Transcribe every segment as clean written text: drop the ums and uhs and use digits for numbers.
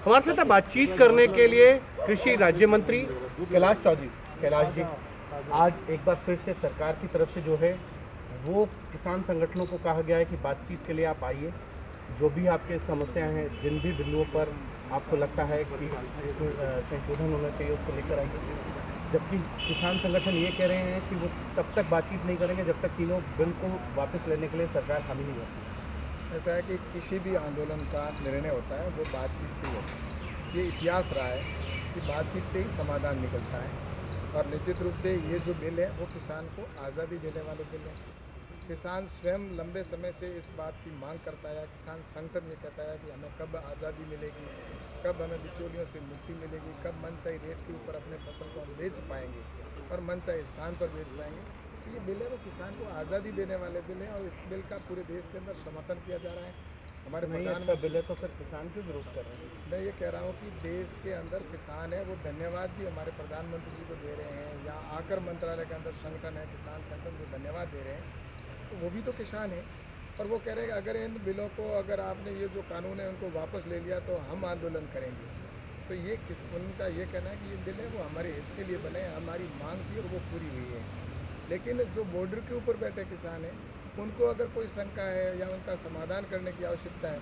हमारे साथ बातचीत करने के लिए कृषि राज्य मंत्री कैलाश चौधरी। कैलाश जी, आज एक बार फिर से सरकार की तरफ से जो है वो किसान संगठनों को कहा गया है कि बातचीत के लिए आप आइए, जो भी आपके समस्याएं हैं, जिन भी बिंदुओं पर आपको लगता है कि इसमें संशोधन होना चाहिए, उसको लेकर आइए। जबकि किसान संगठन ये कह रहे हैं कि वो तब तक बातचीत नहीं करेंगे जब तक तीनों बिल को वापस लेने के लिए सरकार हामी नहीं होती। ऐसा है कि किसी भी आंदोलन का निर्णय होता है वो बातचीत से ही होता है। ये इतिहास रहा है कि बातचीत से ही समाधान निकलता है और निश्चित रूप से ये जो बिल है वो किसान को आज़ादी देने वाले बिल है। किसान स्वयं लंबे समय से इस बात की मांग करता है, किसान संगठन ये कहता है कि हमें कब आज़ादी मिलेगी, कब हमें बिचौलियों से मुक्ति मिलेगी, कब मनचाही रेट के ऊपर अपने फसल को हम बेच पाएंगे और मनचाही स्थान पर बेच पाएंगे। तो ये बिल है वो किसान को आज़ादी देने वाले बिल हैं और इस बिल का पूरे देश के अंदर समर्थन किया जा रहा है। हमारे अच्छा बिल है तो फिर किसान क्यों विरोध कर रहे हैं? मैं ये कह रहा हूँ कि देश के अंदर किसान है वो धन्यवाद भी हमारे प्रधानमंत्री जी को दे रहे हैं, या आकर मंत्रालय के अंदर संगठन है किसान संगठन को धन्यवाद दे रहे हैं, तो वो भी तो किसान है। और वो कह रहे हैं कि अगर इन बिलों को, अगर आपने ये जो कानून है उनको वापस ले लिया तो हम आंदोलन करेंगे। तो ये उनका ये कहना है कि ये बिल है वो हमारे हित के लिए बने, हमारी मांग थी और वो पूरी हुई है। लेकिन जो बॉर्डर के ऊपर बैठे किसान हैं उनको अगर कोई शंका है या उनका समाधान करने की आवश्यकता है,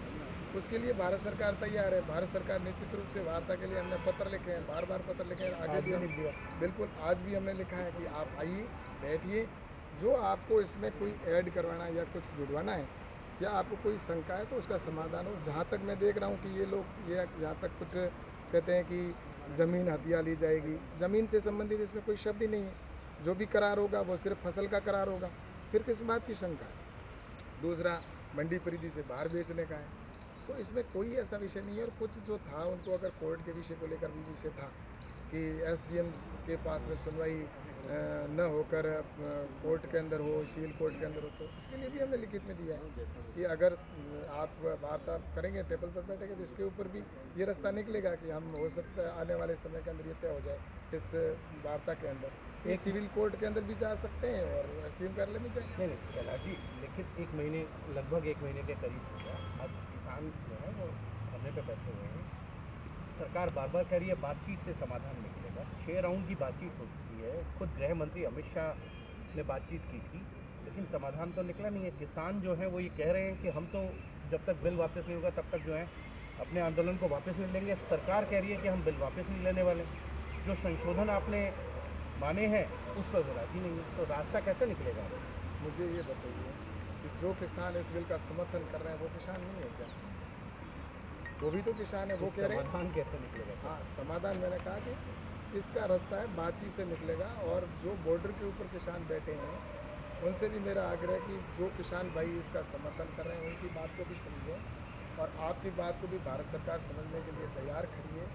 उसके लिए भारत सरकार तैयार है। भारत सरकार निश्चित रूप से वार्ता के लिए हमने पत्र लिखे हैं, बार बार पत्र लिखे हैं, आगे भी हम बिल्कुल आज भी हमने लिखा है कि आप आइए, बैठिए, जो आपको इसमें कोई ऐड करवाना या कुछ जुड़वाना है या आपको कोई शंका है तो उसका समाधान हो। जहाँ तक मैं देख रहा हूँ कि ये लोग ये यहाँ तक कुछ कहते हैं कि ज़मीन हथिया ली जाएगी, ज़मीन से संबंधित इसमें कोई शब्द ही नहीं है। जो भी करार होगा वो सिर्फ फसल का करार होगा, फिर किस बात की शंका है। दूसरा, मंडी परिधि से बाहर बेचने का है, तो इसमें कोई ऐसा विषय नहीं है। और कुछ जो था उनको अगर कोर्ट के विषय को लेकर भी विषय था कि एसडीएम के पास में सुनवाई न होकर कोर्ट के अंदर हो, सिविल कोर्ट के अंदर हो, तो इसके लिए भी हमने लिखित में दिया है कि अगर आप वार्ता करेंगे, टेबल पर बैठेंगे, तो इसके ऊपर भी ये रास्ता निकलेगा कि हम हो सकता है आने वाले समय के अंदर ये तय हो जाए इस वार्ता के अंदर। ये सिविल कोर्ट के अंदर भी जा सकते हैं और एसडीएम कार्यालय में जाए। नहीं नहीं कैलाश जी, लेकिन एक महीने, लगभग एक महीने के करीब हो गया, अब किसान जो है वो धरने पे बैठे हुए हैं। सरकार बार बार कह रही है बातचीत से समाधान निकलेगा। 6 राउंड की बातचीत हो चुकी है, खुद गृह मंत्री अमित शाह ने बातचीत की थी, लेकिन समाधान तो निकला नहीं है। किसान जो है वो ये कह रहे हैं कि हम तो जब तक बिल वापस नहीं होगा तब तक जो है अपने आंदोलन को वापस नहीं लेंगे। सरकार कह रही है कि हम बिल वापस नहीं लेने वाले, जो संशोधन आपने माने हैं उस पर वो राजी नहीं है, तो रास्ता कैसे निकलेगा? मुझे ये बताइए कि जो किसान इस बिल का समर्थन कर रहे हैं वो किसान नहीं है क्या? वो भी तो किसान है। वो कह रहे हैं समाधान कैसे निकलेगा? हाँ, समाधान मैंने कहा कि इसका रास्ता है बातचीत से निकलेगा। और जो बॉर्डर के ऊपर किसान बैठे हैं उनसे भी मेरा आग्रह है कि जो किसान भाई इसका समर्थन कर रहे हैं उनकी बात को भी समझें और आपकी बात को भी भारत सरकार समझने के लिए तैयार खड़ी है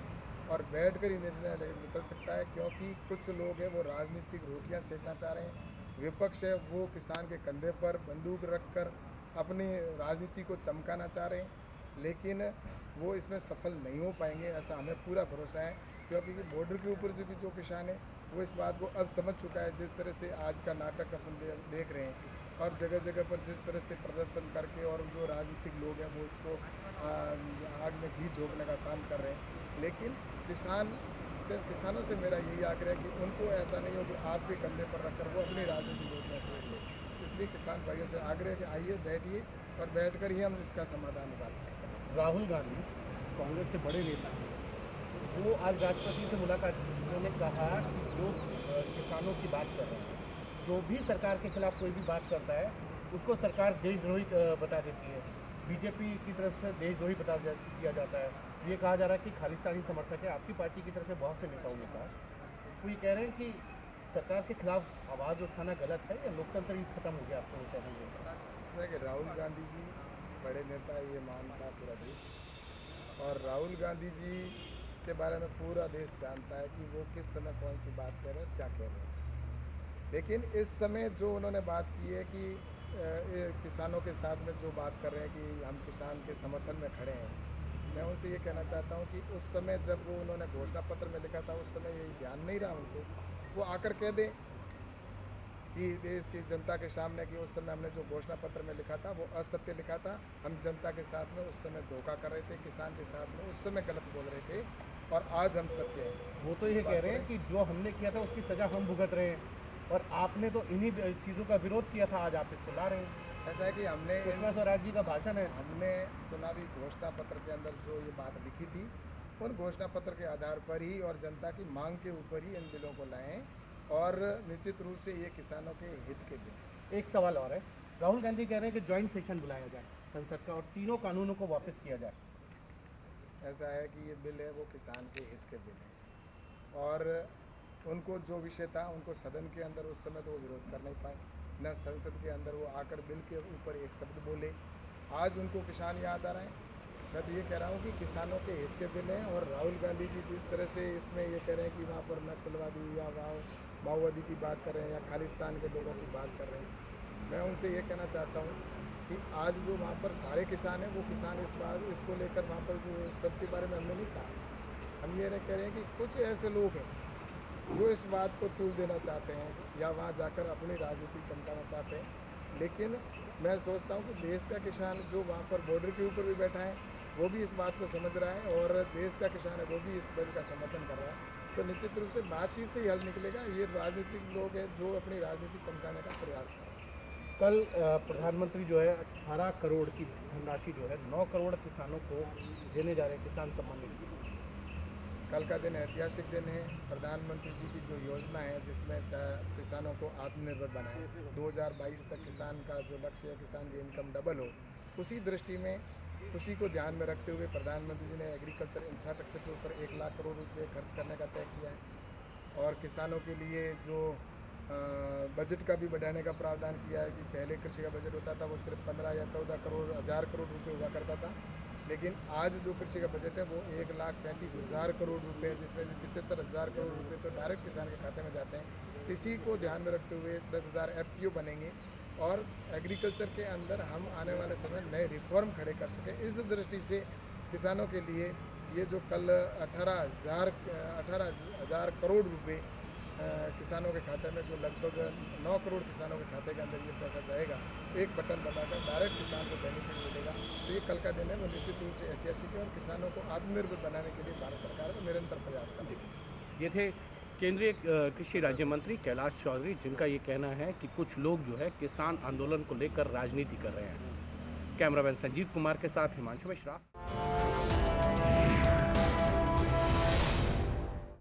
और बैठ कर ही निर्णय निकल सकता है। क्योंकि कुछ लोग हैं वो राजनीतिक रोटियां सेकना चाह रहे हैं, विपक्ष है वो किसान के कंधे पर बंदूक रखकर अपनी राजनीति को चमकाना चाह रहे हैं, लेकिन वो इसमें सफल नहीं हो पाएंगे, ऐसा हमें पूरा भरोसा है। क्योंकि बॉर्डर के ऊपर जो किसान है वो इस बात को अब समझ चुका है। जिस तरह से आज का नाटक अपन देख रहे हैं और जगह जगह पर जिस तरह से प्रदर्शन करके और जो राजनीतिक लोग हैं वो इसको आग में घी झोंकने का काम कर रहे हैं, लेकिन किसानों से मेरा यही आग्रह है कि उनको ऐसा नहीं हो कि आपके कंधे पर रखकर वो अपनी राजनीतिक रोटियाँ सेक लें। इसलिए किसान भाइयों से आग्रह है कि आइए, बैठिए और बैठकर ही हम इसका समाधान निकाल सकते। राहुल गांधी कांग्रेस के बड़े नेता हैं, वो आज राष्ट्रपति से मुलाकात की। उन्होंने कहा कि जो किसानों की बात कर रहे हैं, जो भी सरकार के खिलाफ कोई भी बात करता है उसको सरकार देशद्रोही बता देती है। बीजेपी की तरफ से देशद्रोही दिया जाता है। ये कहा जा रहा है कि खालिस्तानी समर्थक है। आपकी पार्टी की तरफ से बहुत से नेताओं ने कहा, वो ये कह रहे हैं कि सरकार के खिलाफ आवाज़ उठाना गलत है या लोकतंत्र ही खत्म हो गया। आपको कहना है ऐसा है कि राहुल गांधी जी बड़े नेता, ये मानता पूरा देश, और राहुल गांधी जी के बारे में पूरा देश जानता है कि वो किस समय कौन सी बात कह रहे हैं, क्या कह रहे हैं। लेकिन इस समय जो उन्होंने बात की है कि किसानों के साथ में जो बात कर रहे हैं कि हम किसान के समर्थन में खड़े हैं, मैं उनसे ये कहना चाहता हूँ कि उस समय जब वो उन्होंने घोषणा पत्र में लिखा था उस समय यही ध्यान नहीं रहा उनको। वो आकर कह दें कि देश की जनता के सामने कि उस समय हमने जो घोषणा पत्र में लिखा था वो असत्य लिखा था। हम जनता के साथ में उस समय धोखा कर रहे थे, किसान के साथ में उस समय गलत बोल रहे थे और आज हम सत्य हैं। वो तो ये कह रहे हैं कि जो हमने किया था उसकी सज़ा हम भुगत रहे हैं, और आपने तो इन्हीं चीज़ों का विरोध किया था, आज आप इसको ला रहे हैं। ऐसा है कि हमने सुषमा स्वराज जी का भाषण है। हमने चुनावी घोषणा पत्र के अंदर जो ये बात लिखी थी, उन घोषणा पत्र के आधार पर ही और जनता की मांग के ऊपर ही इन बिलों को लाए और निश्चित रूप से ये किसानों के हित के बिल। एक सवाल और है, राहुल गांधी कह रहे हैं कि ज्वाइंट सेशन बुलाया जाए संसद का और तीनों कानूनों को वापस किया जाए। ऐसा है कि ये बिल है वो किसान के हित के बिल है और उनको जो विषय था उनको सदन के अंदर उस समय तो वो विरोध कर नहीं पाए, न संसद के अंदर वो आकर बिल के ऊपर एक शब्द बोले। आज उनको किसान याद आ रहे हैं। मैं तो ये कह रहा हूँ कि किसानों के हित के बिल हैं और राहुल गांधी जी जिस तरह से इसमें ये कह रहे हैं कि वहाँ पर नक्सलवादी या माओवादी की बात कर रहे हैं या खालिस्तान के लोगों की बात कर रहे हैं, मैं उनसे ये कहना चाहता हूँ कि आज जो वहाँ पर सारे किसान हैं वो किसान इसको लेकर वहाँ पर जो सबके बारे में हमने नहीं कहा। हम ये कह रहे हैं कि कुछ ऐसे लोग हैं जो इस बात को तूल देना चाहते हैं या वहाँ जाकर अपनी राजनीति चमकाना चाहते हैं, लेकिन मैं सोचता हूँ कि देश का किसान जो वहाँ पर बॉर्डर के ऊपर भी बैठा है वो भी इस बात को समझ रहा है और देश का किसान है वो भी इस बिल का समर्थन कर रहा है। तो निश्चित रूप से बातचीत से ही हल निकलेगा। ये राजनीतिक लोग हैं जो अपनी राजनीति चमकाने का प्रयास कर रहे हैं। कल प्रधानमंत्री जो है 18 करोड़ की धनराशि जो है 9 करोड़ किसानों को देने जा रहे हैं किसान सम्मान निधि। कल का दिन ऐतिहासिक दिन है। प्रधानमंत्री जी की जो योजना है जिसमें किसानों को आत्मनिर्भर बनाए, 2022 तक किसान का जो लक्ष्य है किसान की इनकम डबल हो, उसी दृष्टि में उसी को ध्यान में रखते हुए प्रधानमंत्री जी ने एग्रीकल्चर इंफ्रास्ट्रक्चर के ऊपर 1 लाख करोड़ रुपए खर्च करने का तय किया है और किसानों के लिए जो बजट का भी बढ़ाने का प्रावधान किया है कि पहले कृषि का बजट होता था वो सिर्फ 15 या 14 करोड़ 1000 करोड़ रुपए हुआ करता था, लेकिन आज जो कृषि का बजट है वो 1,35,000 करोड़ रुपए है, जिसमें से 75,000 करोड़ रुपए तो डायरेक्ट किसान के खाते में जाते हैं। इसी को ध्यान में रखते हुए 10,000 FPO बनेंगे और एग्रीकल्चर के अंदर हम आने वाले समय नए रिफॉर्म खड़े कर सकें। इस दृष्टि से किसानों के लिए ये जो कल 18,000 करोड़ रुपए किसानों के खाते में जो लगभग 9 करोड़ किसानों के खाते के अंदर ये पैसा जाएगा, एक बटन दबाकर डायरेक्ट किसान को बेनिफिट मिलेगा। तो ये कल का दिन है वो निश्चित रूप से ऐतिहासिक है और किसानों को आत्मनिर्भर बनाने के लिए भारत सरकार का निरंतर प्रयास कर रही है। ये थे केंद्रीय कृषि राज्य मंत्री कैलाश चौधरी, जिनका ये कहना है कि कुछ लोग जो है किसान आंदोलन को लेकर राजनीति कर रहे हैं। कैमरामैन संजीव कुमार के साथ हिमांशु मिश्रा।